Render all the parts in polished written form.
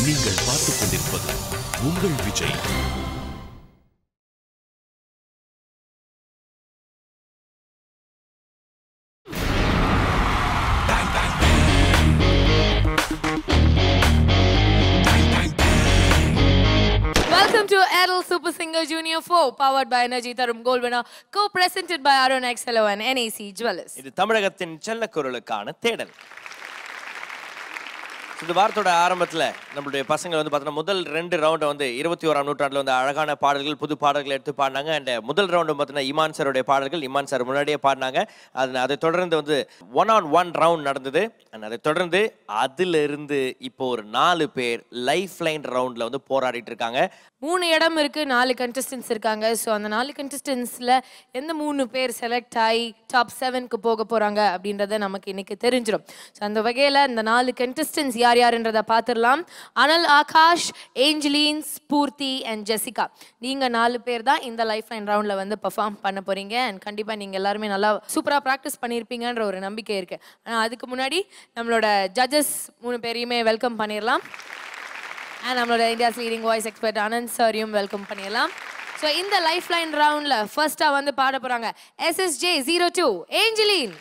நீங்கள் பார்த்துக் கொண்டிருப்பது உங்கள் Vijay. Welcome to Adult Super Singer Junior 4, powered by Energy Tharum Gold Winner, co-presented by Arun XLO and NAC Jewelers. இது தமிழகத்தின் செல்லக்குரலுக்கான தேடல். இந்த வாரத்தோட ஆரம்பத்தில் நம்மளுடைய பசங்க வந்து பார்த்தோன்னா முதல் 2 ரவுண்டை வந்து 21ஆம் நூற்றாண்டில் வந்து அழகான பாடல்கள் புது பாடல்கள் எடுத்து பாடினாங்க. அண்ட் முதல் ரவுண்டு பார்த்தீங்கன்னா இமான் சாருடைய பாடல்கள் இமான் சார் முன்னாடியே பாடினாங்க. அதை தொடர்ந்து வந்து 1-on-1 ரவுண்ட் நடந்தது. அண்ட் அதை தொடர்ந்து அதிலிருந்து இப்போ ஒரு 4 பேர் லைஃப் லைன் ரவுண்டில் வந்து போராடிட்டு இருக்காங்க. 3 இடம் இருக்கு, 4 கண்டஸ்டன்ஸ் இருக்காங்க. ஸோ அந்த 4 கண்டஸ்டன்ஸில் எந்த 3 பேர் செலக்ட் ஆகி டாப் 7க்கு போக போகிறாங்க அப்படின்றத நமக்கு இன்னைக்கு தெரிஞ்சிடும். ஸோ அந்த வகையில் இந்த 4 கண்டஸ்டன்ஸ் யார் யாருன்றதை பார்த்துடலாம். அனல், ஆகாஷ், ஏஞ்சலின், ஸ்பூர்த்தி அண்ட் ஜெசிகா. நீங்கள் 4 பேர் தான் இந்த லைஃப் லைன் ரவுண்டில் வந்து பெர்ஃபார்ம் பண்ண போகிறீங்க. அண்ட் கண்டிப்பாக நீங்கள் எல்லாருமே நல்லா சூப்பராக ப்ராக்டிஸ் பண்ணியிருப்பீங்கன்ற ஒரு நம்பிக்கை இருக்குது. ஆனால் அதுக்கு முன்னாடி நம்மளோட ஜட்ஜஸ் 3 பேரையுமே வெல்கம் பண்ணிடலாம். And நம்மளோட India's leading voice expert Anand சாரையும் வெல்கம் பண்ணிடலாம். ஸோ இந்த லைஃப் லைன் ரவுண்டில் ஃபர்ஸ்ட்டாக வந்து பாட போகிறாங்க SSJ 02 ஏஞ்சலின்.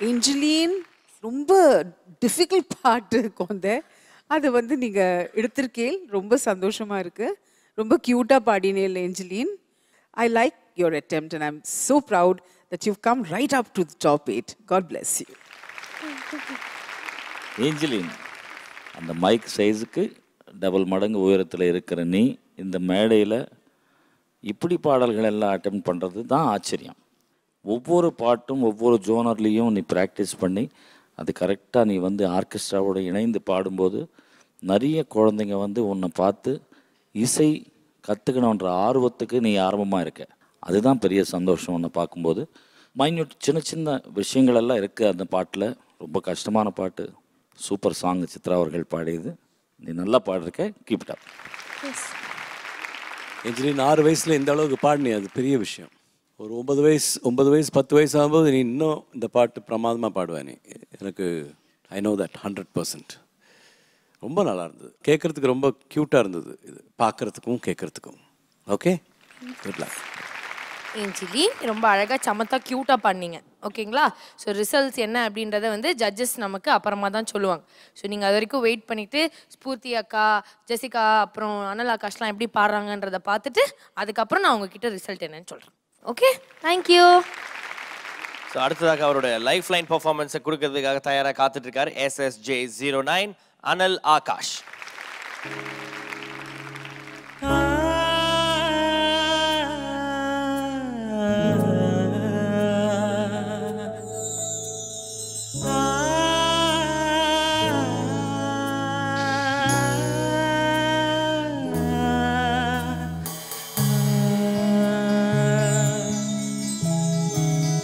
ஏஞ்சலின் ரொம்ப டிஃபிகல்ட் பார்ட் கொண்ட அது வந்து நீங்கள் எடுத்திருக்கேன். ரொம்ப சந்தோஷமாக இருக்குது. ரொம்ப க்யூட்டாக பாடினேன் Angeline. I like your attempt and I'm so proud that you've come right up to the top 8. God bless you. Angeline, அந்த மைக் சைஸுக்கு டபுள் மடங்கு உயரத்தில் இருக்கிற நீ இந்த மேடையில் இப்படி பாடல்கள் எல்லாம் அட்டெம்ப்ட் பண்ணுறது தான் ஆச்சரியம். ஒவ்வொரு பாட்டும் ஒவ்வொரு ஜோனர்லேயும் நீ ப்ராக்டிஸ் பண்ணி அது கரெக்டாக நீ வந்து ஆர்கெஸ்ட்ராவோடு இணைந்து பாடும்போது நிறைய குழந்தைங்க வந்து உன்னை பார்த்து இசை கற்றுக்கணுன்ற ஆர்வத்துக்கு நீ ஆர்வமாக இருக்க. அதுதான் பெரிய சந்தோஷம் உன்னை பார்க்கும்போது. மைன்யூட் சின்ன சின்ன விஷயங்களெல்லாம் இருக்குது அந்த பாட்டில். ரொம்ப கஷ்டமான பாட்டு, சூப்பர் சாங் சித்ரா அவர்கள் பாடியது. நீ நல்லா பாடிருக்க, கீப் இட் அப். ஏஞ்சலின் 6 வயசில் இந்த அளவுக்கு பாடினி, அது பெரிய விஷயம். ஒரு 9 வயசு 10 வயசு ஆகும்போது நீ இன்னும் இந்த பாட்டு பிரமாதமாக பாடுவேன் நீ. எனக்கு ஐ நோ தட் 100%. ரொம்ப நல்லா இருந்தது, கேட்குறதுக்கு ரொம்ப க்யூட்டாக இருந்தது, இது பார்க்குறதுக்கும் கேட்குறதுக்கும். Okay, good luck. ஏஞ்சலி ரொம்ப அழகாக சமத்தா க்யூட்டாக பண்ணீங்க. ஓகேங்களா? ஸோ ரிசல்ட்ஸ் என்ன அப்படின்றத வந்து ஜட்ஜஸ் நமக்கு அப்புறமா தான் சொல்லுவாங்க. ஸோ நீங்கள் அது வரைக்கும் வெயிட் பண்ணிவிட்டு ஸ்பூர்த்தி அக்கா, ஜெசிகா, அப்புறம் அனல் ஆகாஷ்லாம் எப்படி பாடுறாங்கன்றதை பார்த்துட்டு அதுக்கப்புறம் நான் உங்ககிட்ட ரிசல்ட் என்னன்னு சொல்கிறேன். Okay, thank you. ஸோ அடுத்ததாக அவரோட லைஃப் லைன் பர்ஃபார்மன்ஸை கொடுக்கறதுக்காக தயாராக காத்துட்டு இருக்காரு SSJ09 அனல் ஆகாஷ்.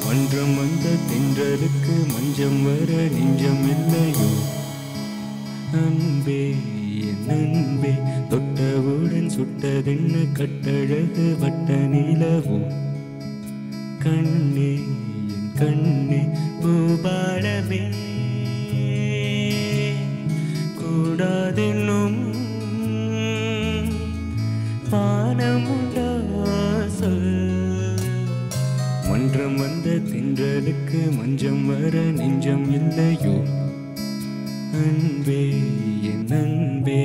மன்றம் வந்த தென்றலுக்கு மஞ்சம் வர நெஞ்சம் இல்லையோ அன்பே என் அன்பே, தொட்டவுடன் சுட்டதென்ன கட்டழகு வட்ட நிலவோ கண்ணே என் கண்ணே பூபாலமே கூடாதென்னும் பானமுண்டா சொல். மன்றம் வந்த தென்றலுக்கு மஞ்சம் வர நெஞ்சம் இல்லையோ அன்பே என் அன்பே.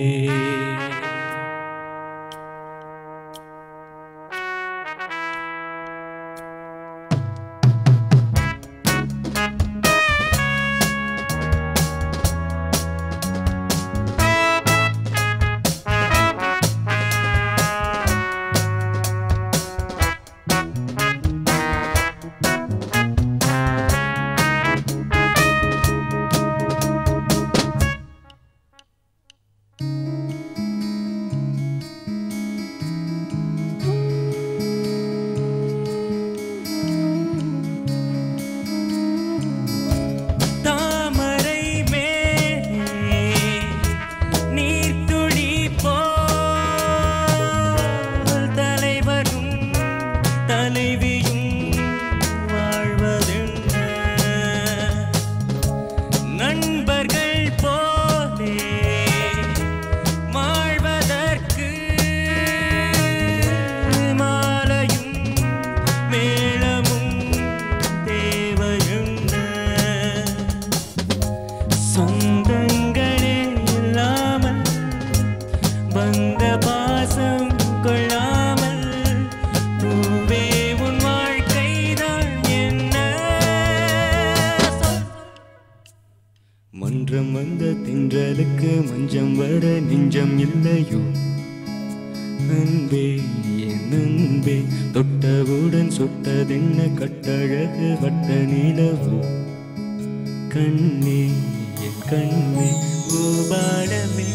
மன்றம் வந்த தென்றலுக்கு மஞ்சம் வர நெஞ்சம் இல்லையோ அன்பே என் அன்பே, தொட்டவுடன் சுட்டதென்ன கட்டழகு வட்ட நிலவோ கண்ணே என் கண்ணே பூபாலமே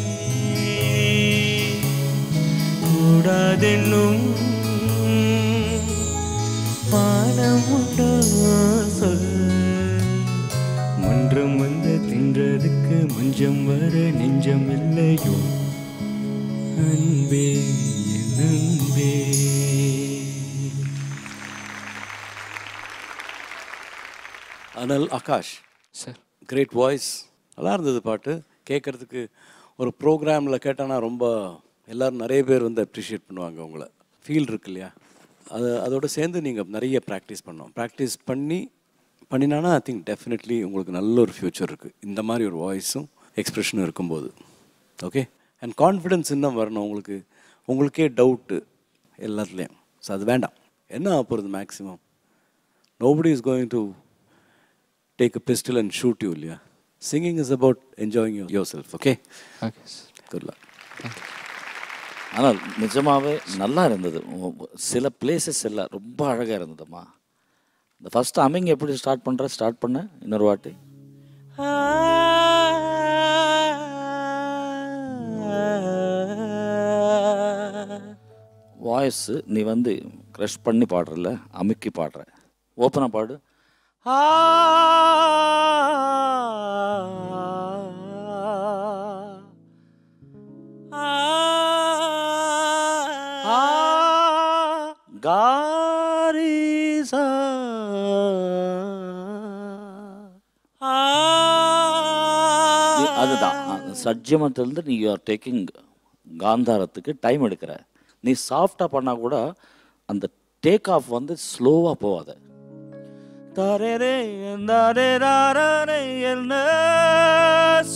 கூடாதென்னும் பானமுண்டோ சொல். மன்றம் வந்த தென்றலுக்கு மஞ்சம் வர நெஞ்சம் இல்லையோ அன்பே என் அன்பே. அனல் ஆகாஷ் சார், கிரேட் வாய்ஸ், நல்லா இருந்தது பாட்டு கேட்குறதுக்கு. ஒரு ப்ரோக்ராமில் கேட்டானா ரொம்ப எல்லோரும் நிறைய பேர் வந்து அப்ரிஷியேட் பண்ணுவாங்க உங்களை. ஃபீல் இருக்கு இல்லையா, அதோடு சேர்ந்து நீங்கள் நிறைய ப்ராக்டிஸ் பண்ணோம். ப்ராக்டிஸ் பண்ணினானா ஐ திங்க் டெஃபினெட்லி உங்களுக்கு நல்ல ஒரு ஃப்யூச்சர் இருக்குது இந்த மாதிரி ஒரு வாய்ஸும் எக்ஸ்ப்ரெஷனும் இருக்கும்போது. ஓகே, அண்ட் கான்ஃபிடென்ஸ் இன்னும் வரணும் உங்களுக்கு. உங்களுக்கே டவுட்டு எல்லாத்துலேயும். ஸோ அது வேண்டாம். என்ன ஆக போகிறது maximum? Nobody is going to take a pistol and shoot you, இல்லையா? Singing is about enjoying yourself, okay? Okay. Good luck. Thank you. ஆனால் நிஜமாகவே நல்லா இருந்தது. சில பிளேசஸ் எல்லாம் ரொம்ப அழகாக இருந்ததும்மா. இந்த ஃபஸ்ட்டு அம்மிங் எப்படி ஸ்டார்ட் பண்ண இன்னொரு வாட்டி. வாய்ஸு நீ வந்து க்ரஷ் பண்ணி பாடுறல, அமுக்கி பாடுற. ஓப்பனாக பாடு. காரிசா அதுதான் சட்ஜமத்திலிருந்து நீ ஆர் டேக்கிங் காந்தாரத்துக்கு டைம் எடுக்கிற. நீ சாஃப்டாக பண்ணால் கூட அந்த டேக் ஆஃப் வந்து ஸ்லோவாக போகாத.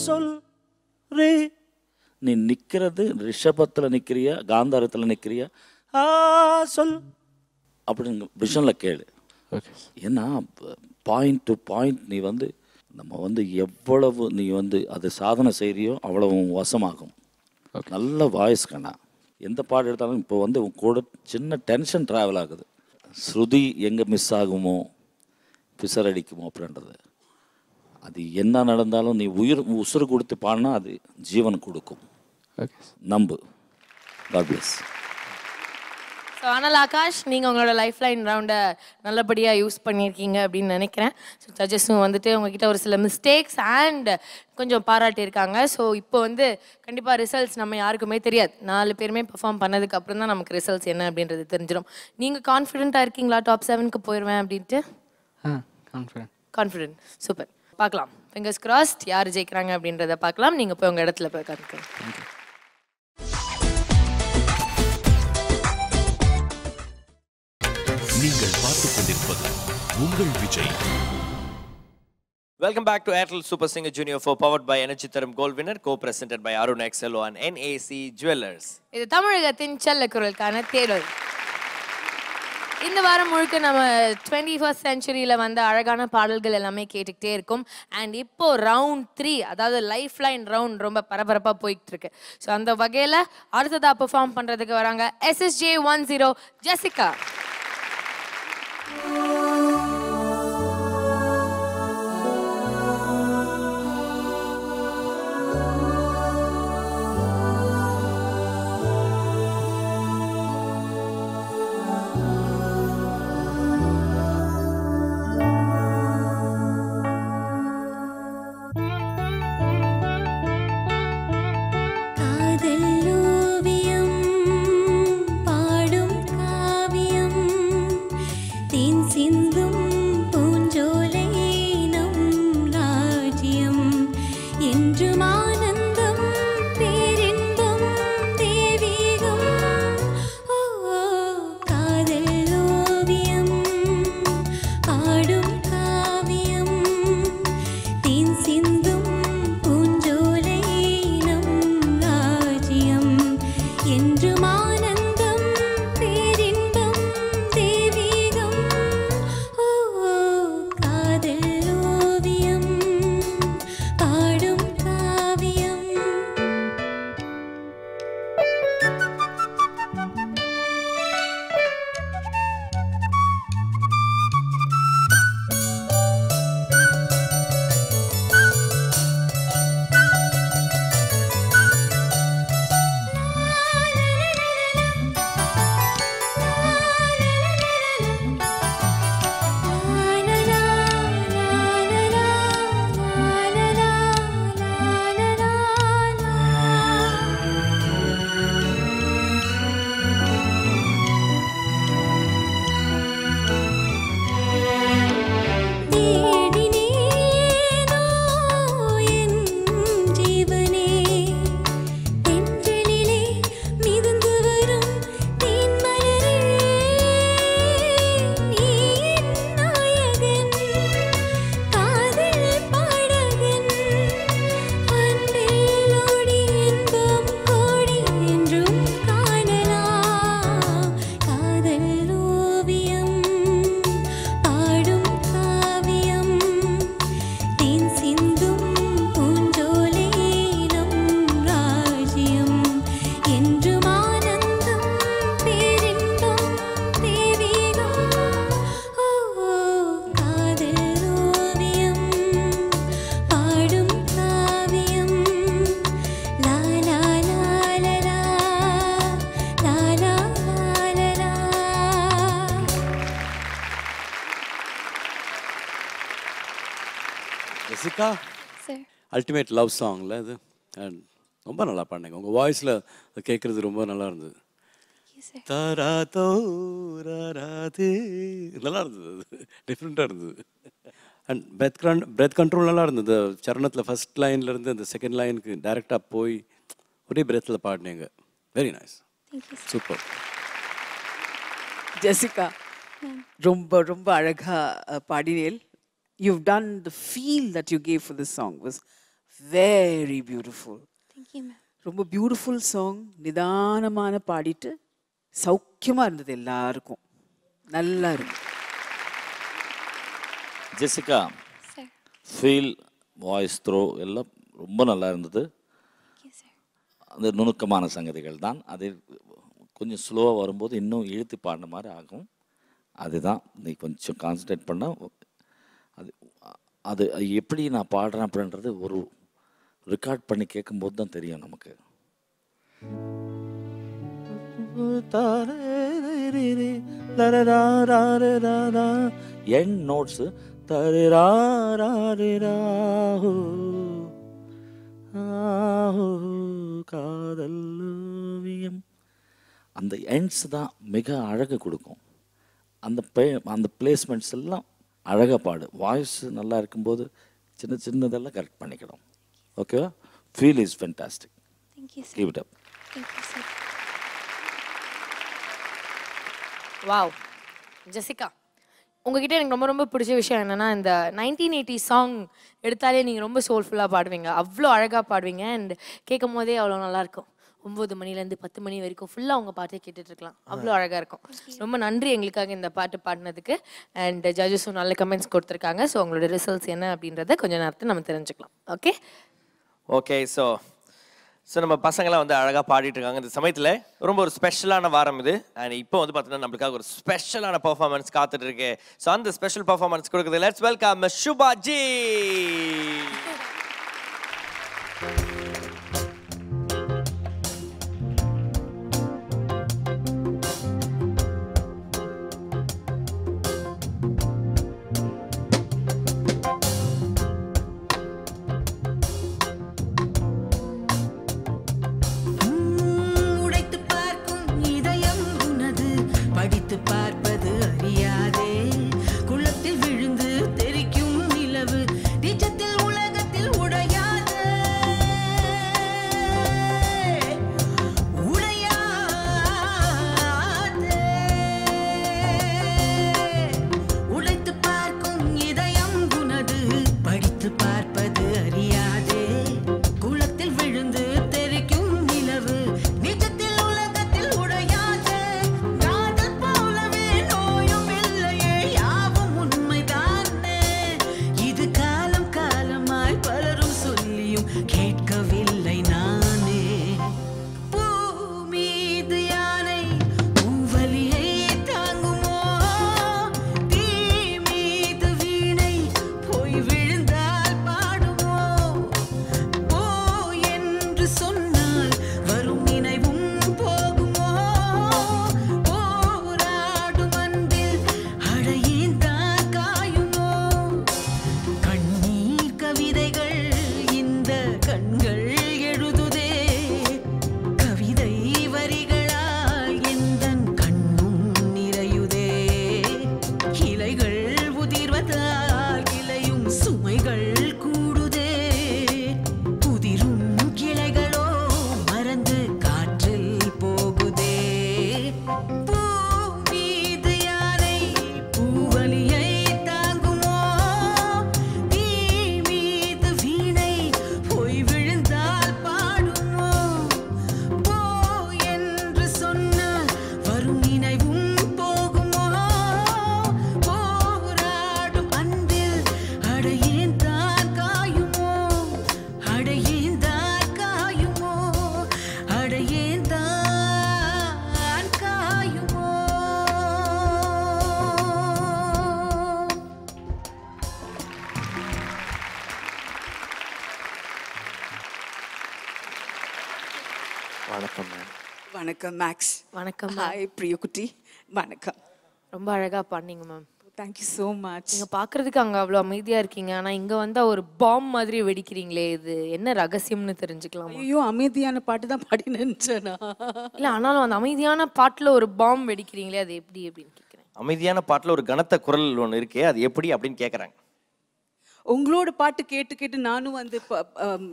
சொல் ரே நீ நிற்கிறது ரிஷபத்தில் நிற்கிறியா காந்தாரத்தில் நிற்கிறியா சொல் அப்படின்னு விஷனில் கேளு. ஏன்னா பாயிண்ட் டு பாயிண்ட் நீ வந்து நம்ம வந்து எவ்வளவு நீ வந்து அது சாதனை செய்கிறியோ அவ்வளவு வசமாகும். நல்ல வாய்ஸ் கண்ணா. எந்த பாட்டு எடுத்தாலும் இப்போ வந்து உன் கூட சின்ன டென்ஷன் ட்ராவல் ஆகுது. ஸ்ருதி எங்கே மிஸ் ஆகுமோ பிசர் அடிக்குமோ அப்படின்றது. அது என்ன நடந்தாலும் நீ உசுறு கொடுத்து பாடினா அது ஜீவன் கொடுக்கும். நம்பு. God plus. ஸோ ஆனால் ஆகாஷ், நீங்கள் உங்களோட லைஃப் லைன் ரவுண்டை நல்லபடியாக யூஸ் பண்ணியிருக்கீங்க அப்படின்னு நினைக்கிறேன். ஸோ ஜட்ஜஸும் வந்துட்டு உங்ககிட்ட ஒரு சில மிஸ்டேக்ஸ் அண்ட் கொஞ்சம் பாராட்டியிருக்காங்க. ஸோ இப்போ வந்து கண்டிப்பாக ரிசல்ட்ஸ் நம்ம யாருக்குமே தெரியாது. 4 பேருமே பெர்ஃபார்ம் பண்ணதுக்கு அப்புறம் தான் நமக்கு ரிசல்ட்ஸ் என்ன அப்படின்றது தெரிஞ்சிடும். நீங்கள் கான்ஃபிடென்ட்டாக இருக்கீங்களா டாப் 7க்கு போயிடுவேன் அப்படின்ட்டு? கான்ஃபிடென்ட். சூப்பர். பார்க்கலாம். Fingers crossed. யார் ஜெயிக்கிறாங்க அப்படின்றத பார்க்கலாம். நீங்கள் போய் உங்கள் இடத்துல போய் உட்காந்துக்கோங்க. நீங்கள் பார்த்துக் கொண்டிருப்பது உங்கள் Vijay. Welcome back to Airtel Super Singer Junior 4 powered by Energy Tharum Gold Winner, co-presented by Arun Excel and NAC Jewelers. இது தமிழகத்தின் செல்ல குரலுக்கான தேடல். இந்த வாரம் முழுக்க நம்ம 21st செஞ்சுரியில் வந்த அழகான பாடல்கள் எல்லாமே கேட்டுக்கிட்டே இருக்கும். அண்ட் இப்போ ரவுண்ட் 3, அதாவது லைஃப் லைன் ரவுண்ட் ரொம்ப பரபரப்பாக போயிட்டு இருக்கு. ஸோ அந்த வகையில் அடுத்ததாக பெர்ஃபார்ம் பண்ணுறதுக்கு வராங்க SSJ 10 ஜெசிகா. தேன் சிந்த ஜெசிகா சார் அல்டிமேட் லவ் சாங்ல இது அண்ட் ரொம்ப நல்லா பாடினீங்க. உங்கள் வாய்ஸில் கேட்குறது ரொம்ப நல்லா இருந்தது. தாரா தோராதே நல்லா இருந்தது. அது டிஃப்ரெண்ட்டாக இருந்தது. அண்ட் பிரெத் கண்ட்ரோல் நல்லா இருந்தது. சரணத்தில் ஃபர்ஸ்ட் லைன்லேருந்து அந்த செகண்ட் லைனுக்கு டைரெக்டாக போய் ஒரே பிரெத்தில் பாடினீங்க. Very nice, super. ஜெசிகா ரொம்ப ரொம்ப அழகா பாடினேல். You've done the feel that you gave for this song was very beautiful. Thank you, ma'am. ரொம்ப பியூட்டிஃபுல் சாங். நிதானமான பாடிட்டு சௌக்கியமா இருந்தது எல்லாருக்கும். நல்லா இருக்கு. Jessica sir feel voice throw எல்லாம் ரொம்ப நல்லா இருந்தது. அந்த நுணுக்கமான சங்கதிகள் தான். அது கொஞ்சம் ஸ்லோவாக வரும்போது இன்னும் இழுத்து பாடின மாதிரி ஆகும். அதுதான் நீ கொஞ்சம் கான்சன்ட்ரேட் பண்ணால் அது அது எப்படி நான் பாடுறேன் அப்படின்றது ஒரு ரெக்கார்ட் பண்ணி கேட்கும்போது தான் தெரியும் நமக்கு. என் நோட்ஸு காதல்வியம் அந்த எண்ட்ஸ் தான் மிக அழகு கொடுக்கும். அந்த பிளேஸ்மெண்ட்ஸ் எல்லாம் அழகாக பாடு. வாய்ஸ் நல்லா இருக்கும்போது சின்ன சின்னதெல்லாம் கரெக்ட் பண்ணிக்கணும். ஓகேவா? Feel is fantastic. Keep it up. Wow Jessica, உங்ககிட்ட எனக்கு ரொம்ப ரொம்ப பிடிச்ச விஷயம் என்னன்னா, இந்த 1980 சாங் எடுத்தாலே நீங்கள் ரொம்ப சோல்ஃபுல்லாக பாடுவீங்க. அவ்வளோ அழகாக பாடுவீங்க. அண்ட் கேட்கும் போதே அவ்வளோ நல்லாயிருக்கும். 9 மணிலேருந்து 10 மணி வரைக்கும் ஃபுல்லாக உங்கள் பாட்டே கேட்டுட்டு இருக்கலாம். அவ்வளோ அழகாக இருக்கும். ரொம்ப நன்றி எங்களுக்காக இந்த பாட்டு பாடினதுக்கு. அண்ட் ஜட்ஜஸும் நல்ல கமெண்ட்ஸ் கொடுத்துருக்காங்க. ஸோ உங்களோட ரிசல்ட்ஸ் என்ன அப்படின்றத கொஞ்சம் நேரத்தை நம்ம தெரிஞ்சுக்கலாம். Okay okay. ஸோ நம்ம பசங்களாம் வந்து அழகாக பாடிட்டு இருக்காங்க. இந்த சமயத்தில் ரொம்ப ஒரு ஸ்பெஷலான வாரம் இது. அண்ட் இப்போ வந்து பார்த்தீங்கன்னா நம்மளுக்காக ஒரு ஸ்பெஷலான பர்ஃபார்மன்ஸ் காத்துட்டு இருக்கு. ஸோ அந்த ஸ்பெஷல் பர்ஃபார்மன்ஸ் கொடுக்குறது லெட்ஸ் வெல்கம் சுபாஜி. பார்ப்பது அறியாதே குளத்தில் விழுந்து தெரிக்கும் நிலவு நிஜத்தில் உலகத்தில் உடையாதே உடைத்து பார்க்கும் இதயம் உனது படித்து பார்ப்பது அறியாதே குளத்தில் விழுந்து தெரிக்கும் நிலவு நிஜத்தில் உலகத்தில் உடையாதே காதல் போலவே நோயும் இல்லையே யாவும் உண்மைதானே இது காலம் காலமாய் பலரும் சொல்லியும் கேட்கவில்லை நானே பூ மீது யானை பூவலியை தாங்குமோ தீ மீது வீணை போய் விழுந்தால் பாடுமோ போ என்று சொன்னால் வரும் நினைவும் போகுமோ போராடும் அன்பில் அடையேந்தான் காயுமோ கண்ணீர் கவிதைகள் இந்த கண்கள் எழுதுதே கவிதை வரிகளால் எந்தன் கண்ணும் நிறையுதே இலைகள் உதிர்வதால் இலையும் சுமைகள் கூடுதே உதிரும் கிளைகளோ மறந்து காற்றில் போகுதே பூ மீது யானை பூவலியை தாங்குமோ தீ மீது வீணை போய் விழுந்தால் பாடுமோ போ என்று சொன்னால் வரும் நினைவும் போகுமோ போராடும் அன்பில் அடையேந்தான் காயுமோ அடையேந்தான் காயுமோ அடையேந்தான் காயுமோ. வணக்கம் மேம். வணக்கம் மேக்ஸ். வணக்கம். ஹாய் பிரியகுட்டி. வணக்கம். ரொம்ப அழகாக பாடினீங்க மேம். Thank you so much. நீங்க பாக்குறதுக்கு அங்க அவ்வளவு அமைதியா இருக்கீங்க, ஆனா இங்க வந்தா ஒரு பாம் மாதிரி வெடிக்கிறீங்களே, இது என்ன ரகசியம்னு தெரிஞ்சுக்கலாமா? ஐயோ, அமைதியான பாட்டு தான் பாடி நினைச்சேனா? இல்ல, ஆனாலும் அந்த அமைதியான பாட்டுல ஒரு பாம் வெடிக்கிறீங்களே, அது எப்படி அப்படின்னு கேக்குறேன். அமைதியான பாட்டுல ஒரு கனத்த குரல் ஒன்று இருக்கே, அது எப்படி அப்படின்னு கேட்குறாங்க. உங்களோட பாட்டு கேட்டு கேட்டு நானும் வந்து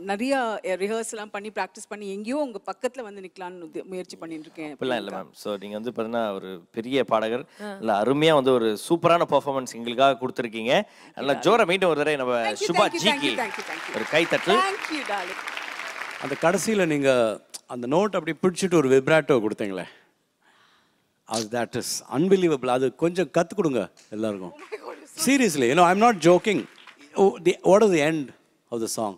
நிறைய ரிஹர்சல்லாம் பண்ணி ப்ராக்டிஸ் பண்ணி எங்கேயோ உங்க பக்கத்துல வந்து நிக்கலாம்னு முயற்சி பண்ணிட்டு இருக்கேன். அப்படிலாம் இல்லை மேம். ஸோ நீங்கள் வந்து பார்த்தீங்கன்னா ஒரு பெரிய பாடகர், இல்லை அருமையாக வந்து ஒரு சூப்பரான பர்ஃபார்மன்ஸ் எங்களுக்காக கொடுத்துருக்கீங்க. நல்லா ஜோரை மீண்டும் ஒரு தடவை நம்ம சுபா ஜிக்கு ஒரு கைத்தட்டல். அந்த கடைசியில் நீங்கள் அந்த நோட் அப்படி பிடிச்சிட்டு ஒரு விப்ராட்டோ கொடுத்தீங்களே, அது தட் இஸ் அன்பிலீவபிள். அது கொஞ்சம் கற்றுக் கொடுங்க எல்லாருக்கும். Seriously, you know, I am not jogging. What is the end of the song?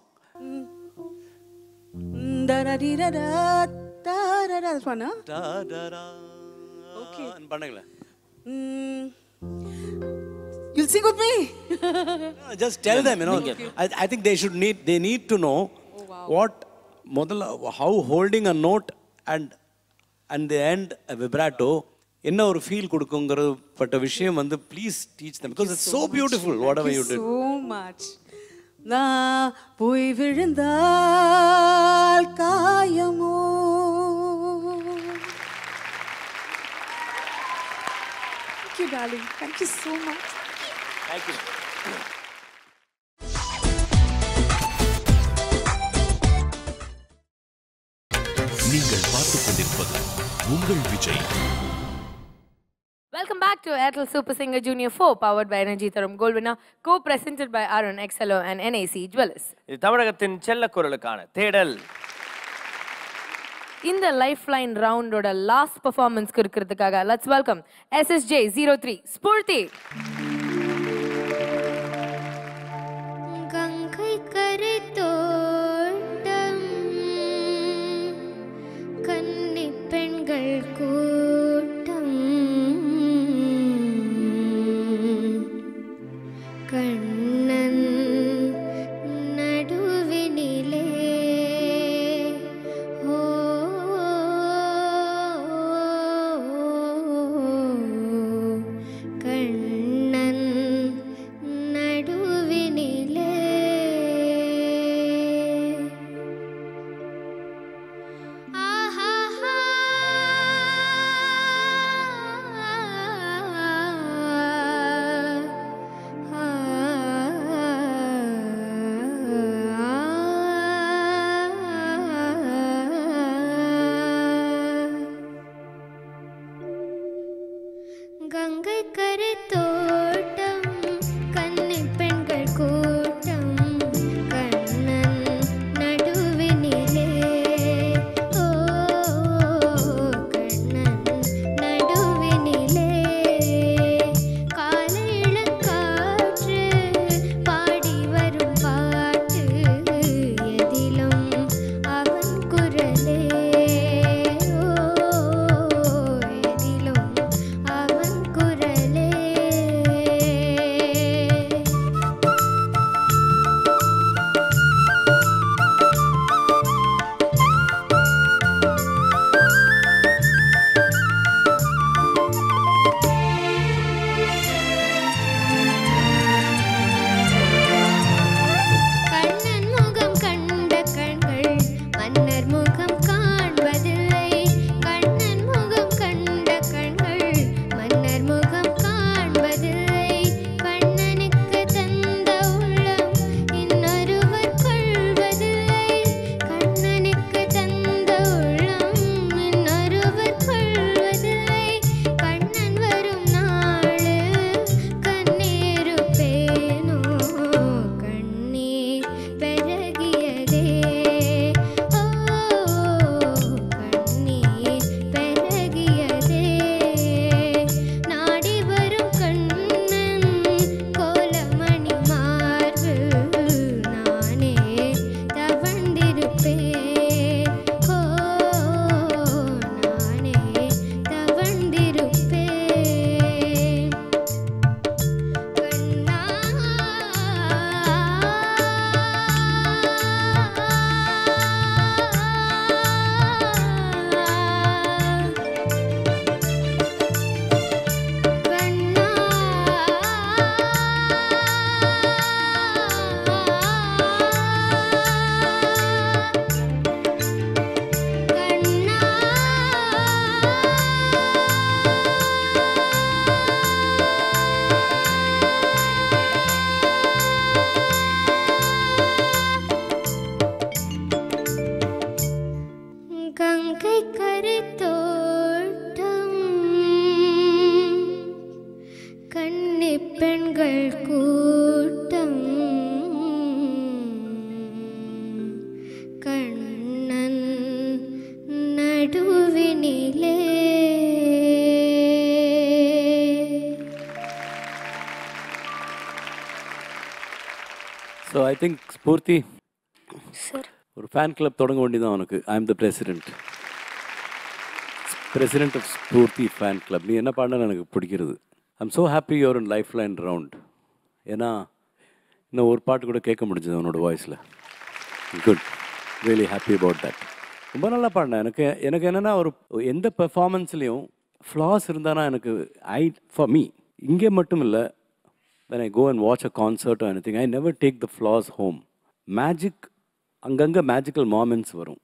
Okay. பண்ணுங்களே. You'll sing with me? Just tell them, you know. I think they need to know what முதல்ல how holding a note and the end a vibrato என்ன ஒரு feel கொடுக்குங்கிற பட்ட விஷயம் வந்து please teach them because it's so beautiful whatever you did. So much. நான் போய் விழுந்தால் காயமோ. Thank you darling. Thank you so much. Thank you. நீங்கள் பார்த்துக் கொண்டிருப்பது உங்கள் Vijay. Welcome back to Airtel Super Singer Junior 4, powered by Energy Tharum Gold Winner, co-presented by Arun XLO and NAC Jewelers. இது தமிழகத்தின் செல்ல குரலுக்கான தேடல். இந்த லைஃப்லைன் ரவுண்டோட லாஸ்ட் பெர்ஃபார்மன்ஸ்க்கு இருக்கிறதுக்காக let's welcome SSJ 03 Sphoorty. Ganga கரை தோட்டம் கன்னி பெண்கள் கூட்டம் கண்ணன் நடுவினிலே ஓ கண்ணன் நடுவினிலே ஆஹா கங்கை கரை தோட்டம் கன்னி பெண்கள் கூட்டம் கண்ணன் நடுவினிலே ஓ கண்ணன் நடுவினிலே காலை இளங்காற்று பாடி வரும் பாட்டு எதிலும் அவன் குரலே ஓ எதிலும் அவன் குரலே கன்னி பெண்கள் கூட்டம் கண்ணன் நடுவினிலே. So I think Spoorthi sir ஒரு ஃபேன் கிளப் தொடங்க வேண்டியதான் உனக்கு. I am the president of Spoorthi fan club. நீ என்ன பாடினா எனக்கு பிடிக்கிறது. I am so happy your in life line round. ஏன்னா இன்னும் ஒரு பாட்டு கூட கேட்க முடிஞ்சது உன்னோட வாய்ஸில். Good, really happy about that. ரொம்ப நல்லா பாடினேன். எனக்கு என்னென்னா ஒரு எந்த பெர்ஃபார்மன்ஸ்லேயும் ஃப்ளாஸ் இருந்தானா எனக்கு ஃபார் மீ இங்கே மட்டும் இல்லை, when I go and watch a concert or anything, I never take the flaws home. Magic, அங்கங்கே மேஜிக்கல் moments வரும்.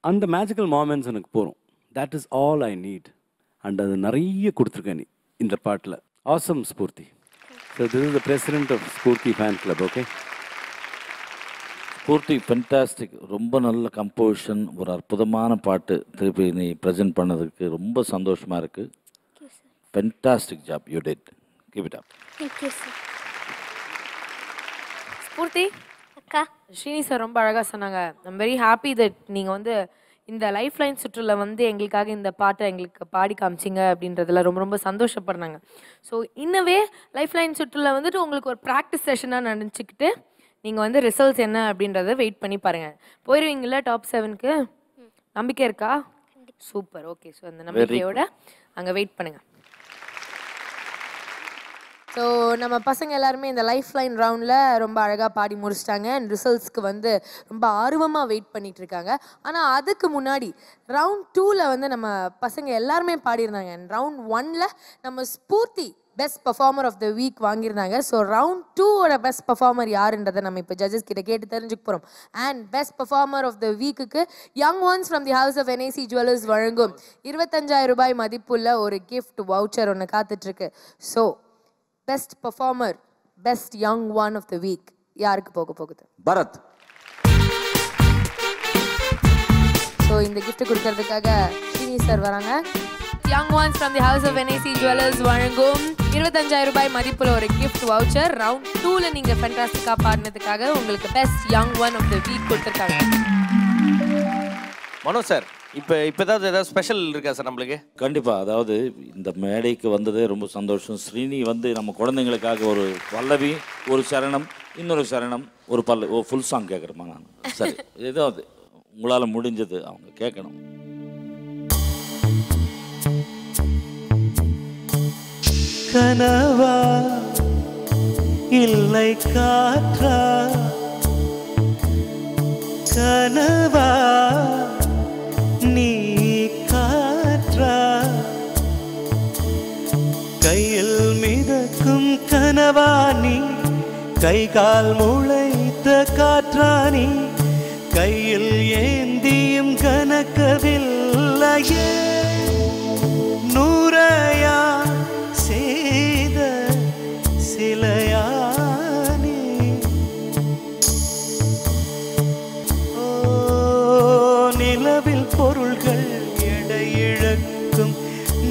அந்த மேஜிக்கல் moments எனக்கு போகிறோம். That is all I need. And அது நிறைய கொடுத்துருக்கேன் நீ இந்த பாட்டில். Awesome Spoorthi. So this is the president of Spoorthi fan club. Okay Spoorthi, fantastic. ரொம்ப நல்ல கம்போசிஷன், ஒரு அற்புதமான பாட்டு திருப்பி நீ ப்ரெசென்ட் பண்ணதுக்கு ரொம்ப சந்தோஷமாக இருக்குது. Fantastic job you did. Keep it up. Thank you sir. Sphoorty அக்கா ஸ்ரீனி சார் ரொம்ப அழகாக சொன்னாங்க. ஐம் வெரி ஹாப்பி தட் நீங்கள் வந்து இந்த லைஃப் லைன் சுற்றுல வந்து எங்களுக்காக இந்த பாட்டை எங்களுக்கு பாடி காமிச்சிங்க அப்படின்றதுல ரொம்ப ரொம்ப சந்தோஷப்படுறாங்க. ஸோ இன்னவே லைஃப் லைன் சுற்றுல வந்துட்டு உங்களுக்கு ஒரு ப்ராக்டிஸ் செஷனாக நினச்சிக்கிட்டு நீங்கள் வந்து ரிசல்ட்ஸ் என்ன அப்படின்றத வெயிட் பண்ணி பாருங்கள். போயிடுவீங்களா டாப் 7க்கு? நம்பிக்கை இருக்கா? Super, okay. ஸோ அந்த நம்பிக்கையோட அங்கே வெயிட் பண்ணுங்கள். ஸோ நம்ம பசங்க எல்லாருமே இந்த லைஃப் லைன் ரவுண்டில் ரொம்ப அழகாக பாடி முடிச்சிட்டாங்க. அண்ட் ரிசல்ட்ஸ்க்கு வந்து ரொம்ப ஆர்வமாக வெயிட் பண்ணிட்டு இருக்காங்க. ஆனால் அதுக்கு முன்னாடி ரவுண்ட் 2ல் வந்து நம்ம பசங்க எல்லாருமே பாடியிருந்தாங்க. அண்ட் ரவுண்ட் 1ல் நம்ம Spoorthi best performer of the week வாங்கியிருந்தாங்க. ஸோ ரவுண்ட் 2ஓட பெஸ்ட் பர்ஃபார்மர் யாருன்றதை நம்ம இப்போ ஜட்ஜஸ் கிட்ட கேட்டு தெரிஞ்சுக்க போகிறோம். And best performer of the வீக்குக்கு young ones from the house of NAC jewellers வழங்கும் 25,000 ரூபாய் மதிப்புள்ள ஒரு கிஃப்ட் வவுச்சர் ஒன்று காத்துட்ருக்கு. So best performer, best young one of the week யாருக்கு போக போகுது? பரத். ஸோ இந்த கிஃப்ட் கொடுக்கறதுக்காக ஸ்ரீனி சார் வராங்க. Young ones from the house of NAC jewellers வழங்கும் 25,000 ரூபாய் மதிப்புள்ள ஒரு கிஃப்ட் வவுச்சர். ரவுண்ட் 2ல நீங்க ஃபேண்டாஸ்டிக்கா பாடினதுக்காக உங்களுக்கு best young one of the week கொடுத்துருக்காங்க. மனோ சார், இப்போ ஏதாவது ஸ்பெஷல் இருக்கா சார் நம்மளுக்கு? கண்டிப்பாக. அதாவது இந்த மேடைக்கு வந்ததே ரொம்ப சந்தோஷம். ஸ்ரீனி வந்து நம்ம குழந்தைங்களுக்காக ஒரு பல்லவி, ஒரு சரணம், இன்னொரு சரணம், ஒரு ஃபுல் சாங் கேட்குறேம்மா நான். சரி, ஏதாவது உங்களால் முடிஞ்சது அவங்க கேட்கணும். கனவா இல்லை காற்றா, கனவா நீ காற்றா, கையில் மிதக்கும் கனவா நீ, கை கால் முளைத்த காற்றா நீ, கையில் ஏந்தியும் கனக்கவில்லையே, நூறையா செய்த சிலையானே. ஓ நிலவில் பொருள்கள் எடை இழக்கும்,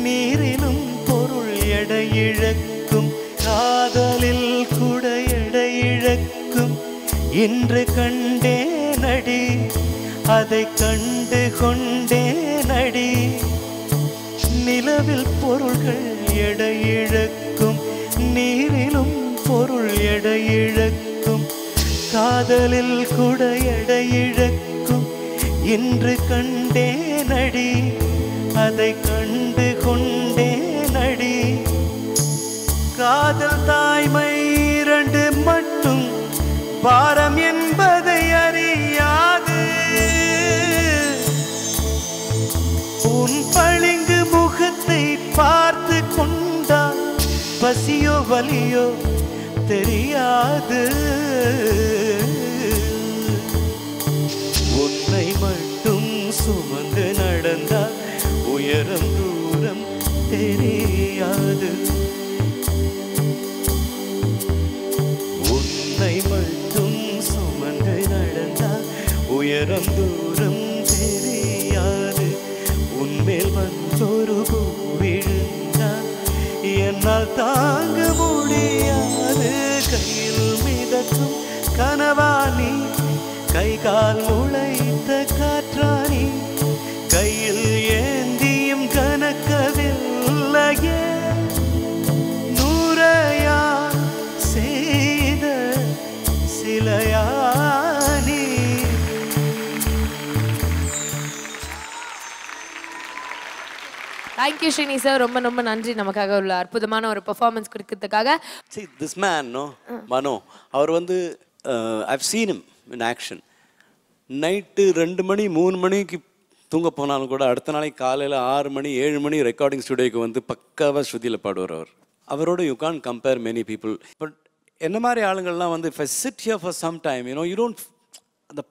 நீரிலும் பொருள் எடை இழக்கும், காதலில் கூட எடை இழக்கும், இன்று கண்டேனடி அதை கண்டு கொண்டேனடி. நிலவில் பொருள்கள் எடை இழக்கும், நீரிலும் பொருள் எடை இழக்கும், காதலில் கூட எடை இழக்கும், இன்று கண்டேனடி அதை கண்டு கொண்டேனடி. காதல் தாய்மை இரண்டு மட்டும் பாரம் என்பதை அறியாது, உன் பளிங்கு முகத்தை பார்த்து கொண்டால் பசியோ வலியோ தெரியாது. உன்னை மட்டும் சுமந்து நடந்தால் உயரம் தூரம் தெரியாது. உன்னை மட்டும் சுமந்து நடந்தால் உயரம் தூரம் தெரியாது. உன்மேல் வந்தொரு பூ விழுந்தால் என்னால் தாங்க முடியாது. கனவானி கை கால் முளைத்த காற்றானி கையில் ஏந்தியும் கனக்கவில்லையே நூறையா செய்த சிலையானி தேங்க்யூ ஸ்ரீனி சார், ரொம்ப ரொம்ப நன்றி நமக்காக உள்ள அற்புதமான ஒரு பெர்ஃபார்மன்ஸ் கொடுக்கறதுக்காக. See this man no Mano அவர் வந்து I've seen him in action. Night 2 மணி 3 மணிக்கு தூங்க போனாலும் கூட அடுத்த நாளைக்கு காலையில் 6 மணி 7 மணி ரெக்கார்டிங் ஸ்டுடியோக்கு வந்து பக்காவாக ஸ்ருதியில் பாடுவார் அவரோட you can compare many people. But என்ன மாதிரி ஆளுங்கள்லாம் வந்து if I sit here for some time you don't அந்த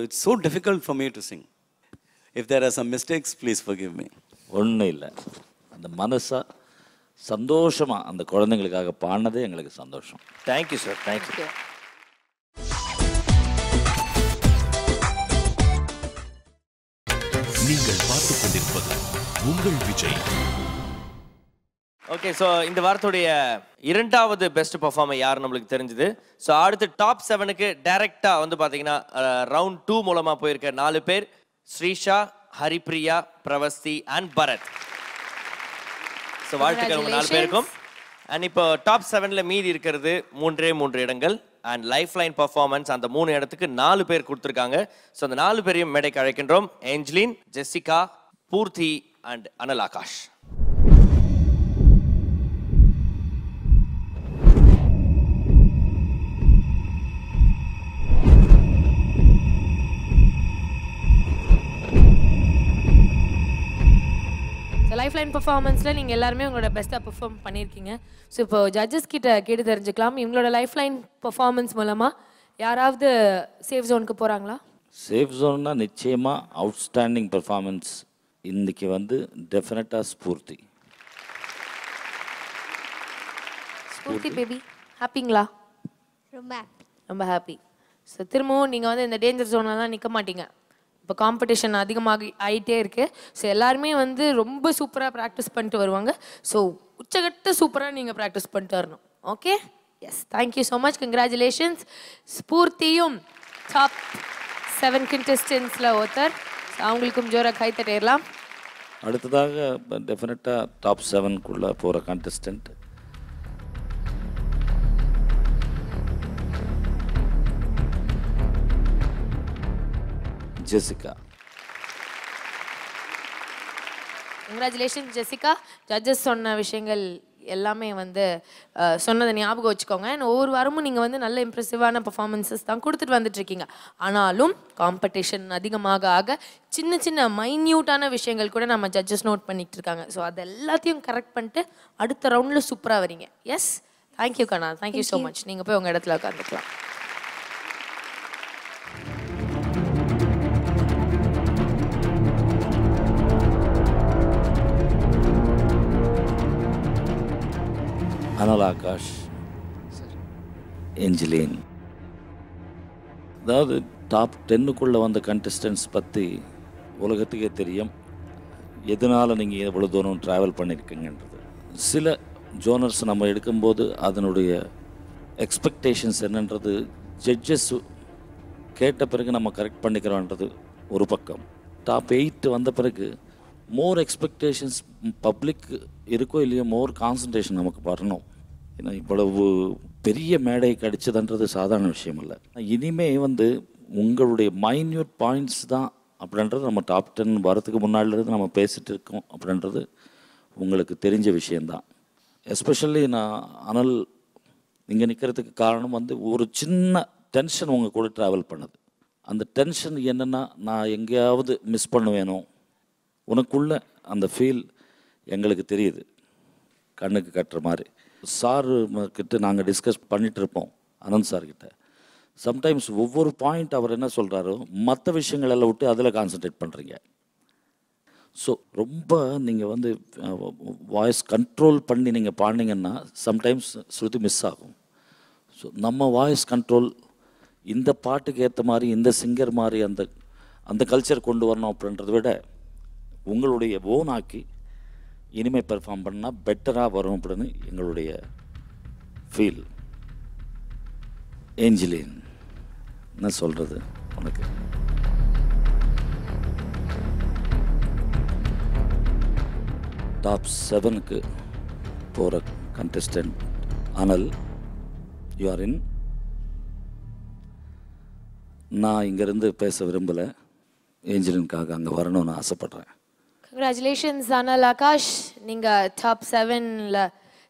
it's so difficult for me to sing. If there are some mistakes, please forgive me. ஒன்றும் இல்லை, அந்த மனசா சந்தோஷமாக அந்த குழந்தைங்களுக்காக பாடினதே எங்களுக்கு சந்தோஷம். Thank you sir, thank you. நீங்கள் பார்த்துக் கொண்டிருப்பது உங்கள் விஜய். ஓகே, ஸோ இந்த வாரத்துடைய 2வது பெஸ்ட் பர்ஃபார்மர் யார் நம்மளுக்கு தெரிஞ்சுது. ஸோ அடுத்து டாப் 7க்கு டைரக்டாக வந்து பார்த்தீங்கன்னா ரவுண்ட் 2 மூலமாக போயிருக்க 4 பேர் ஸ்ரீஷா, ஹரிப்ரியா, பிரவஸ்தி அண்ட் பரத். ஸோ வாழ்த்துக்கள் உங்கள் 4 பேருக்கும். அண்ட் இப்போ டாப் 7ல் மீதி இருக்கிறது 3 இடங்கள். அண்ட் லைஃப் லைன் பர்ஃபார்மன்ஸ் அந்த 3 இடத்துக்கு 4 பேர் கொடுத்துருக்காங்க. ஸோ அந்த 4 பேரையும் மேடைக்கு அழைக்கின்றோம். ஏஞ்சலின், ஜெசிகா, பூர்த்தி அண்ட் அனல் ஆகாஷ். லைஃப் லைன் பர்ஃபார்மன்ஸில் நீங்கள் எல்லாருமே உங்களோட பெஸ்ட்டாக பெர்ஃபார்ம் பண்ணியிருக்கீங்க. ஸோ இப்போ ஜட்ஜஸ் கிட்ட கேட்டு தெரிஞ்சுக்கலாம், இவங்களோட லைஃப் லைன் பர்ஃபார்மன்ஸ் மூலமாக யாராவது சேஃப் ஜோனுக்கு போகிறாங்களா? சேஃப் ஜோன்னா நிச்சயமாக அவுட்ஸ்டாண்டிங் பெர்ஃபார்மன்ஸ் இன்றைக்கி வந்து டெஃபினட்டாக ஸ்பூர்த்தி. ஸ்பூர்த்தி பேபி ஹாப்பிங்களா? ரொம்ப ஹாப்பி. ஸோ திரும்பவும் நீங்கள் வந்து இந்த டேஞ்சர் ஜோனெல்லாம் நிற்க மாட்டீங்க. இப்போ காம்படிஷன் அதிகமாக ஆகிட்டே இருக்குது. ஸோ எல்லாருமே வந்து ரொம்ப சூப்பராக ப்ராக்டிஸ் பண்ணிட்டு வருவாங்க. ஸோ உச்சகட்ட சூப்பராக நீங்கள் ப்ராக்டிஸ் பண்ணிட்டு வரணும். Okay, yes, thank you so much, congratulations. ஸ்பூர்த்தியும் டாப் 7 கண்டெஸ்டன்ஸில் ஒருத்தர். அவங்களுக்கும் ஜோராக கை தட்டிடலாம். அடுத்ததாக டெஃபினட்டாக டாப் 7க்குள்ளே போகிற contestant Jessica. Congratulation Jessica. Judges சொன்ன விஷயங்கள் எல்லாமே வந்து சொன்னதை ஞாபகம் வச்சுக்கோங்க. ஒவ்வொரு வாரமும் நீங்கள் வந்து நல்ல இம்ப்ரெசிவான பர்ஃபார்மன்ஸஸ் தான் கொடுத்துட்டு வந்துட்டுருக்கீங்க. ஆனாலும் காம்படிஷன் அதிகமாக ஆக சின்ன சின்ன மைன்யூட்டான விஷயங்கள் கூட நம்ம ஜட்ஜஸ் நோட் பண்ணிகிட்டு இருக்காங்க. ஸோ அது எல்லாத்தையும் கரெக்ட் பண்ணிட்டு அடுத்த ரவுண்டில் சூப்பராக வரீங்க. எஸ், தேங்க்யூ கண்ணா, தேங்க்யூ ஸோ மச். நீங்கள் போய் உங்கள் இடத்துல உட்காந்துக்கலாம். அனல் ஆகாஷ், ஏஞ்சலின். அதாவது டாப் 10க்குள்ளே வந்த கண்டெஸ்டன்ஸ் பற்றி உலகத்துக்கே தெரியும், எதனால் நீங்கள் எவ்வளோ தூரம் ட்ராவல் பண்ணியிருக்கீங்கன்றது. சில ஜோனர்ஸ் நம்ம எடுக்கும்போது அதனுடைய எக்ஸ்பெக்டேஷன்ஸ் என்னன்றது ஜட்ஜஸ் கேட்ட பிறகு நம்ம கரெக்ட் பண்ணிக்கிறோன்றது ஒரு பக்கம். டாப் 8 வந்த பிறகு மோர் எக்ஸ்பெக்டேஷன்ஸ் பப்ளிக் இருக்கோ இல்லையோ மோர் கான்சன்ட்ரேஷன் நமக்கு வரணும். ஏன்னா இவ்வளவு பெரிய மேடை கிடைச்சதுன்றது சாதாரண விஷயம் இல்லை. இனிமே வந்து உங்களுடைய மைன்யூட் பாயிண்ட்ஸ் தான் அப்படின்றது நம்ம டாப் 10 வரத்துக்கு முன்னாடிலேருந்து நம்ம பேசிகிட்டு இருக்கோம் அப்படின்றது உங்களுக்கு தெரிஞ்ச விஷயந்தான். எஸ்பெஷலி நான் அனல் இங்கே நிற்கிறதுக்கு காரணம் வந்து ஒரு சின்ன டென்ஷன் உங்கள் கூட ட்ராவல் பண்ணுது. அந்த டென்ஷன் என்னென்னா, நான் எங்கேயாவது மிஸ் பண்ணுவேனோ, உனக்குள்ள அந்த ஃபீல் எங்களுக்கு தெரியுது, கண்ணுக்கு கட்டுற மாதிரி. சார் கிட்ட நாங்கள் டிஸ்கஸ் பண்ணிகிட்டு இருப்போம் அனந்த் சார்கிட்ட. சம்டைம்ஸ் ஒவ்வொரு பாயிண்ட் அவர் என்ன சொல்கிறாரோ மற்ற விஷயங்களெல்லாம் விட்டு அதில் கான்சன்ட்ரேட் பண்ணுறீங்க. ஸோ ரொம்ப நீங்கள் வந்து வாய்ஸ் கண்ட்ரோல் பண்ணி நீங்கள் பாடினீங்கன்னா சம்டைம்ஸ் ஸ்ருதி மிஸ் ஆகும். ஸோ நம்ம வாய்ஸ் கண்ட்ரோல் இந்த பாட்டுக்கு ஏற்ற மாதிரி இந்த சிங்கர் மாதிரி அந்த அந்த கல்ச்சர் கொண்டு வரணும் அப்படின்றத விட உங்களுடைய ஓனாக்கி இனிமேல் பெர்ஃபார்ம் பண்ணால் பெட்டராக வரும் அப்படின்னு எங்களுடைய ஃபீல். ஏஞ்சலின் என்ன சொல்கிறது உனக்கு? டாப் 7க்கு போகிற கண்டெஸ்டன்ட் அனல், யூ ஆர் இன். நான் இங்கேருந்து பேச விரும்பலை, ஏஞ்சலினுக்காக அங்கே வரணும்னு ஆசைப்பட்றேன். கங்க்ராச்சுலேஷன்ஸ் அனல் ஆகாஷ், நீங்கள் டாப் 7ல்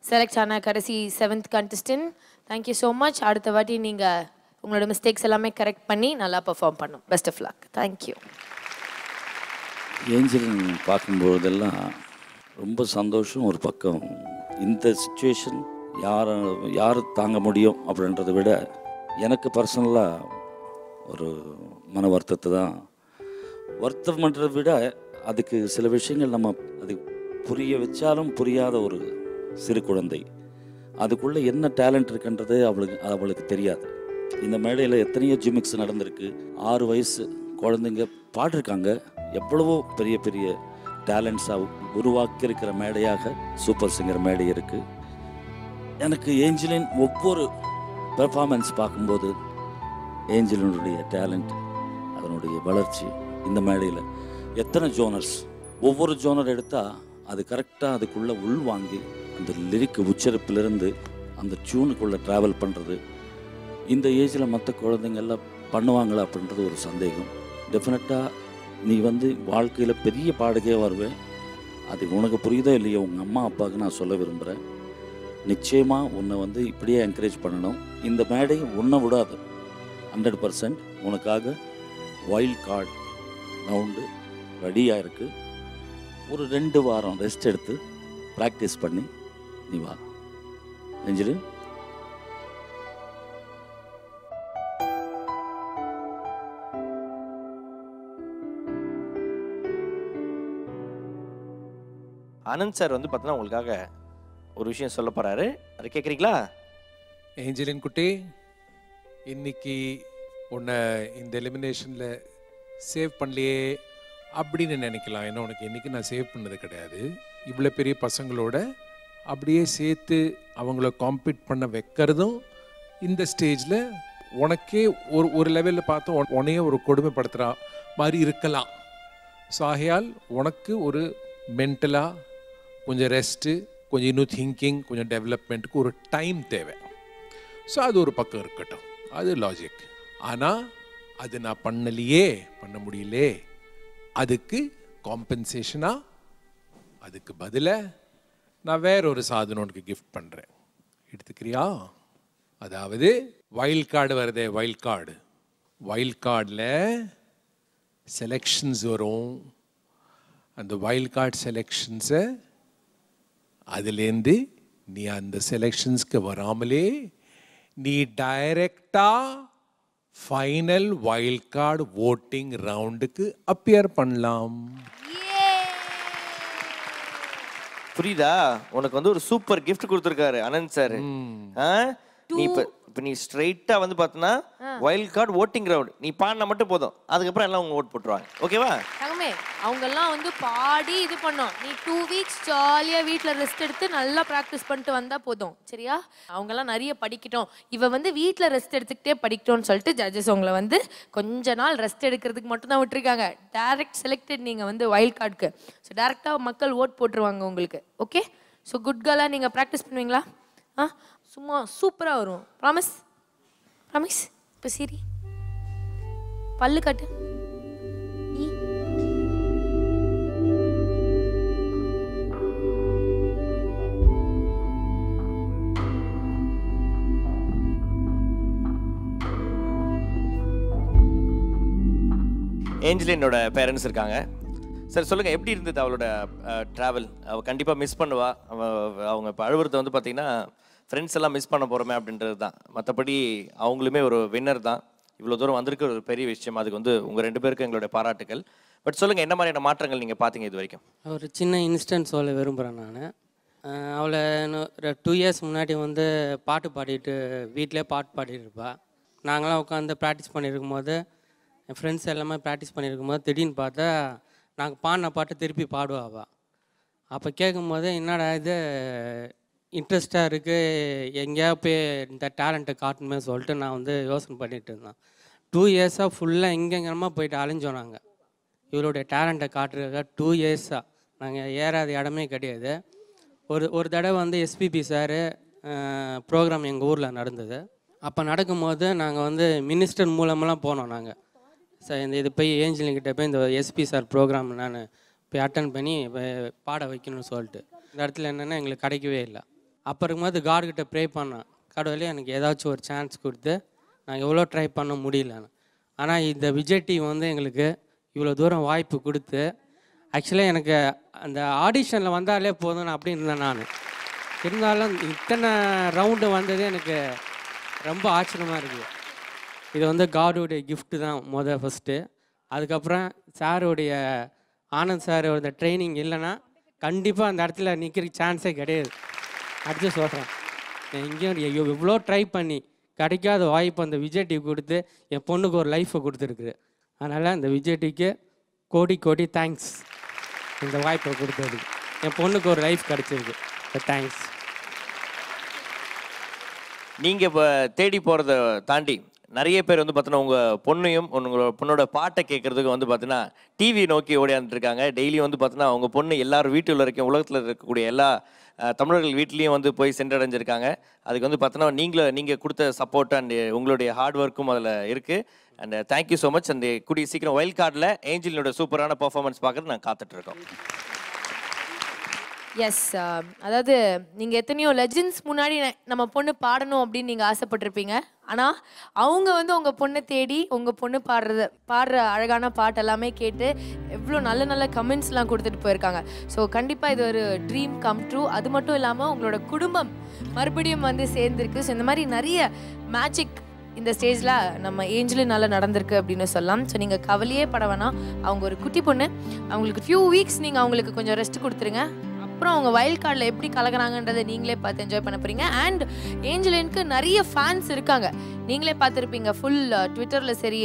செலக்ட் ஆன கடைசி 7th contestant. Thank you so much. அடுத்த வாட்டி நீங்கள் உங்களோட மிஸ்டேக்ஸ் எல்லாமே கரெக்ட் பண்ணி நல்லா பெர்ஃபார்ம் பண்ணும். Best of luck. Thank you. Angeline பார்க்கும்பொழுதெல்லாம் ரொம்ப சந்தோஷம். ஒரு பக்கம் இந்த சுச்சுவேஷன் யார் தாங்க முடியும் அப்படின்றத விட எனக்கு பர்சனலாக ஒரு மன வருத்தத்தை தான், வருத்தம் பண்ணுறதை விட அதுக்கு சில விஷயங்கள் நம்ம அது புரிய வச்சாலும் புரியாத ஒரு சிறு குழந்தை, அதுக்குள்ளே என்ன டேலண்ட் இருக்குன்றது அவளுக்கு தெரியாது. இந்த மேடையில் எத்தனையோ ஜிமிக்ஸ் நடந்திருக்கு. 6 வயசு குழந்தைங்க பாடிருக்காங்க. எவ்வளவோ பெரிய பெரிய டேலண்ட்ஸாக உருவாக்கியிருக்கிற மேடையாக சூப்பர் சிங்கர் மேடை இருக்குது. எனக்கு ஏஞ்சலின் ஒவ்வொரு பெர்ஃபார்மன்ஸ் பார்க்கும்போது ஏஞ்சலினுடைய டேலண்ட், அதனுடைய வளர்ச்சி, இந்த மேடையில் எத்தனை ஜோனர்ஸ், ஒவ்வொரு ஜோனர் எடுத்தால் அது கரெக்டாக அதுக்குள்ளே உள்வாங்கி அந்த லிரிக் உச்சரிப்பிலிருந்து அந்த டியூனுக்குள்ளே ட்ராவல் பண்ணுறது, இந்த ஏஜில் மற்ற குழந்தைங்கள்லாம் பண்ணுவாங்களா அப்படின்றது ஒரு சந்தேகம். டெஃபினட்டாக நீ வாழ்க்கையில் பெரிய பாடகையாக வருவேன். அது உனக்கு புரியுதோ இல்லையோ, உங்கள் அம்மா அப்பாவுக்கு நான் சொல்ல விரும்புகிறேன், நிச்சயமாக உன்னை இப்படியே என்கரேஜ் பண்ணணும். இந்த மேடை உன்னை விடாது. 100% உனக்காக வைல்ட் கார்டு ரவுண்டு ரெடியாக இருக்குது. ஒரு 2 வாரம் ரெஸ்ட் எடுத்து ப்ராக்டிஸ் பண்ணி நீ வா ஏஞ்சலின். ஆனந்த் சார் பார்த்தீங்கன்னா உங்களுக்காக ஒரு விஷயம் சொல்ல போறாரு, அதை கேட்குறீங்களா? ஏஞ்சலின் குட்டி, இன்னைக்கு உன்னை இந்த எலிமினேஷனில் சேவ் பண்ணலையே அப்படின்னு நினைக்கலாம். ஏன்னா உனக்கு இன்றைக்கி நான் சேவ் பண்ணது கிடையாது. இவ்வளோ பெரிய பசங்களோட அப்படியே சேர்த்து அவங்கள காம்பீட் பண்ண வைக்கிறதும் இந்த ஸ்டேஜில் உனக்கே ஒரு லெவலில் பார்த்து உன்னையே ஒரு கொடுமைப்படுத்துகிற மாதிரி இருக்கலாம். ஸோ ஆகையால் உனக்கு ஒரு மென்டலாக கொஞ்சம் ரெஸ்ட்டு, கொஞ்சம் இன்னும் திங்கிங், கொஞ்சம் டெவலப்மெண்ட்டுக்கு ஒரு டைம் தேவை. ஸோ அது ஒரு பக்கம் இருக்கட்டும், அது லாஜிக். ஆனால் அது நான் பண்ண முடியலே, அதுக்கு காம்பன்சேஷனாக அதுக்கு பதிலாக நான் வேற ஒரு சாதனம் உனக்கு கிஃப்ட் பண்ணுறேன், எடுத்துக்கிறியா? அதாவது வைல்ட் கார்டு வருதே, வைல்ட் கார்டில் செலெக்ஷன்ஸ் வரும். அந்த வைல்ட் கார்டு செலெக்ஷன்ஸை அதுலேருந்து நீ அந்த செலெக்ஷன்ஸ்க்கு வராமலே நீ டைரக்டாக ஃபைனல் வைல்ட் கார்டு ஓட்டிங் ரவுண்டுக்கு அப்பியர் பண்ணலாம். புரியுதா? உனக்கு ஒரு சூப்பர் கிஃப்ட் கொடுத்துருக்காரு ஆனந்த் சார். நீ இப்போ நீ ஸ்ட்ரைட்டா பார்த்தனா வைல்ட் கார்டு ஓட்டிங் ரவுண்ட் நீ பாடினா மட்டும் போதும், அதுக்கப்புறம் எல்லாம் அவங்க ஓட் போட்டுருவாங்க. ஓகேவா? தங்கமே, அவங்கெல்லாம் பாடி இது பண்ணோம். நீ 2 வீக்ஸ் ஜாலியாக வீட்டில் ரெஸ்ட் எடுத்து நல்லா ப்ராக்டிஸ் பண்ணிட்டு வந்தால் போதும், சரியா? அவங்கெல்லாம் நிறைய படிக்கட்டும். இவ வீட்டில் ரெஸ்ட் எடுத்துக்கிட்டே படிக்கட்டும்னு சொல்லிட்டு ஜட்ஜஸ் உங்களை கொஞ்ச நாள் ரெஸ்ட் எடுக்கிறதுக்கு மட்டும் தான் விட்டுருக்காங்க. டைரக்ட் செலக்டட் நீங்கள் வைல்ட் கார்டுக்கு. ஸோ டேரெக்டாக மக்கள் ஓட் போட்டுருவாங்க உங்களுக்கு. ஓகே? ஸோ குட் கேர்ளாக நீங்கள் ப்ராக்டிஸ் பண்ணுவீங்களா? சும்மா சூப்பராக வரும். ப்ராமிஸ். இப்போ சரி, பல்லு காட்டு. ஏஞ்சலினோட பேரண்ட்ஸ் இருக்காங்க. சார் சொல்லுங்கள், எப்படி இருந்தது அவளோட ட்ராவல்? அவள் கண்டிப்பாக மிஸ் பண்ணுவா. அவங்க இப்போ அழுவுறது பார்த்தீங்கன்னா ஃப்ரெண்ட்ஸ் எல்லாம் மிஸ் பண்ண போகிறோமே அப்படின்றது தான். மற்றபடி அவங்களுமே ஒரு வின்னர் தான். இவ்வளோ தூரம் வந்திருக்க ஒரு பெரிய விஷயம். அதுக்கு உங்கள் 2 பேருக்கும் எங்களுடைய பாராட்டுகள். பட் சொல்லுங்கள், என்ன மாதிரியான மாற்றங்கள் நீங்கள் பார்த்தீங்க இது வரைக்கும்? ஒரு சின்ன இன்ஸ்டன்ட் சொல்ல விரும்புகிறேன் நான். அவளை 2 இயர்ஸ் முன்னாடி பாட்டு பாடிட்டு வீட்டிலே பாட்டு பாடிட்டு இருப்பாள். நாங்களாம் உட்காந்து ப்ராக்டிஸ் பண்ணியிருக்கும் போது, என் ஃப்ரெண்ட்ஸ் எல்லாமே ப்ராக்டிஸ் பண்ணியிருக்கும் போது திடீர்னு பார்த்தா நாங்கள் பாடின பாட்டு திருப்பி பாடுவாள். அப்போ கேட்கும்போது என்னடா இது இன்ட்ரெஸ்டாக இருக்குது, எங்கேயா போய் இந்த டேலண்ட்டை காட்டணுமே சொல்லிட்டு நான் வந்து யோசனை பண்ணிகிட்டு இருந்தேன். 2 இயர்ஸாக ஃபுல்லாக எங்கெங்கமா போயிட்டு அலைஞ்சோம் நாங்கள். இவருடைய டேலண்ட்டை காட்டுறதுக்காக 2 இயர்ஸாக நாங்கள் ஏறாத இடமே கிடையாது. ஒரு தடவை வந்து எஸ்பிபி சார் ப்ரோக்ராம் எங்கள் ஊரில் நடந்தது. அப்போ நடக்கும்போது நாங்கள் வந்து மினிஸ்டர் மூலமெல்லாம் போனோம். நாங்கள் சார் இது போய் ஏஞ்சலின்கிட்ட போய் இந்த எஸ்பி சார் ப்ரோக்ராம் நான் போய் அட்டன் பண்ணி பாட வைக்கணும்னு சொல்லிட்டு இந்த இடத்துல என்னென்னா எங்களுக்கு கிடைக்கவே இல்லை. அப்போ இருக்கும்போது காட்கிட்ட ப்ரே பண்ணேன், கடவுளே எனக்கு ஏதாச்சும் ஒரு சான்ஸ் கொடுத்து நான் எவ்வளோ ட்ரை பண்ண முடியலன்னு. ஆனால் இந்த விஜய் டிவி வந்து எங்களுக்கு இவ்வளோ தூரம் வாய்ப்பு கொடுத்து, ஆக்சுவலாக எனக்கு அந்த ஆடிஷனில் வந்தாலே போதும் அப்படின்னு இருந்தேன் நான். இருந்தாலும் இத்தனை ரவுண்டு வந்ததே எனக்கு ரொம்ப ஆச்சரியமாக இருக்குது. இது வந்து காடோடைய கிஃப்ட்டு தான் ஃபஸ்ட்டு. அதுக்கப்புறம் சாரோடைய ஆனந்த் சாரோட ட்ரைனிங் இல்லைன்னா கண்டிப்பாக அந்த இடத்துல நிற்கிற சான்ஸே கிடையாது. அடுத்து சொல்கிறேன், எங்கேயும் இவ்வளோ ட்ரை பண்ணி கிடைக்காத வாய்ப்பு அந்த விஜய் டிவி கொடுத்து என் பொண்ணுக்கு ஒரு லைஃப்பை கொடுத்துருக்குது. அதனால் அந்த விஜய் டிவிக்கு கோடி கோடி தேங்க்ஸ். இந்த வாய்ப்பை கொடுத்ததுக்கு என் பொண்ணுக்கு ஒரு லைஃப் கிடச்சிருக்கு. தேங்க்ஸ். நீங்கள் இப்போ தேடி போகிறத தாண்டி நிறைய பேர் வந்து பார்த்தீங்கன்னா உங்கள் பொண்ணையும் உங்களோட பொண்ணோட பாட்டை கேட்குறதுக்கு வந்து பார்த்தீங்கன்னா டிவி நோக்கி ஓடியாந்துருக்காங்க. டெய்லி வந்து பார்த்தீங்கன்னா அவங்க பொண்ணு எல்லாரும் வீட்டில் இருக்க உலகத்தில் இருக்கக்கூடிய எல்லா தமிழர்கள் வீட்லேயும் வந்து போய் சென்றடைஞ்சிருக்காங்க. அதுக்கு வந்து பார்த்தீங்கன்னா நீங்கள் கொடுத்த சப்போர்ட் அண்ட் உங்களுடைய ஹார்ட் ஒர்க்கும் அதில் இருக்குது. And thank you so much. அந்த கூடிய சீக்கிரம் வைல்ட் கார்டில் ஏஞ்சலினோட சூப்பரான பர்ஃபார்மன்ஸ் பார்க்குறது நாங்கள் காத்துட்ருக்கோம். எஸ், அதாவது நீங்கள் எத்தனையோ லெஜெண்ட்ஸ் முன்னாடி நம்ம பொண்ணு பாடணும் அப்படின்னு நீங்கள் ஆசைப்பட்டிருப்பீங்க. ஆனால் அவங்க வந்து உங்கள் பொண்ணை தேடி உங்கள் பொண்ணு பாடுற அழகான பாட்டு எல்லாமே கேட்டு எவ்வளோ நல்ல நல்ல கமெண்ட்ஸ்லாம் கொடுத்துட்டு போயிருக்காங்க. ஸோ கண்டிப்பாக இது ஒரு ட்ரீம் கம் ட்ரூ. அது மட்டும் இல்லாமல் உங்களோட குடும்பம் மறுபடியும் வந்து சேர்ந்துருக்கு. ஸோ இந்த மாதிரி நிறைய மேஜிக் இந்த ஸ்டேஜில் நம்ம ஏஞ்சலினால நடந்திருக்கு அப்படின்னு சொல்லலாம். ஸோ நீங்கள் கவலையே பட வேணாம். அவங்க ஒரு குட்டி பொண்ணு, அவங்களுக்கு ஃபியூ வீக்ஸ் நீங்கள் அவங்களுக்கு கொஞ்சம் ரெஸ்ட் கொடுத்துருங்க. அப்புறம் அவங்க வைல்ட் கார்டில் எப்படி கலக்குறாங்கன்றதை நீங்களே பார்த்து என்ஜாய் பண்ண போகிறீங்க. அண்ட் ஏஞ்சலினுக்கு நிறைய ஃபேன்ஸ் இருக்காங்க. நீங்களே பார்த்துருப்பீங்க, ஃபுல் ட்விட்டரில் சரி,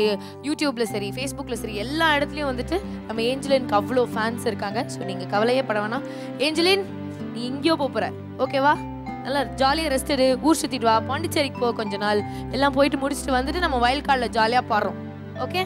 யூடியூப்பில் சரி, ஃபேஸ்புக்கில் சரி, எல்லா இடத்துலையும் வந்துட்டு நம்ம ஏஞ்சலினுக்கு அவ்வளோ ஃபேன்ஸ் இருக்காங்க. ஸோ நீங்கள் கவலையே பட வேணாம். ஏஞ்சலின், நீ எங்கேயோ போகிற, ஓகேவா? நல்லா ஜாலியாக ரெஸ்ட் எடு, ஊர் சுற்றிட்டு வா, பாண்டிச்சேரிக்கு போ கொஞ்ச நாள், எல்லாம் போயிட்டு முடிச்சுட்டு வந்துட்டு நம்ம வைல்ட் கார்டில் ஜாலியாக பாடுறோம். ஓகே?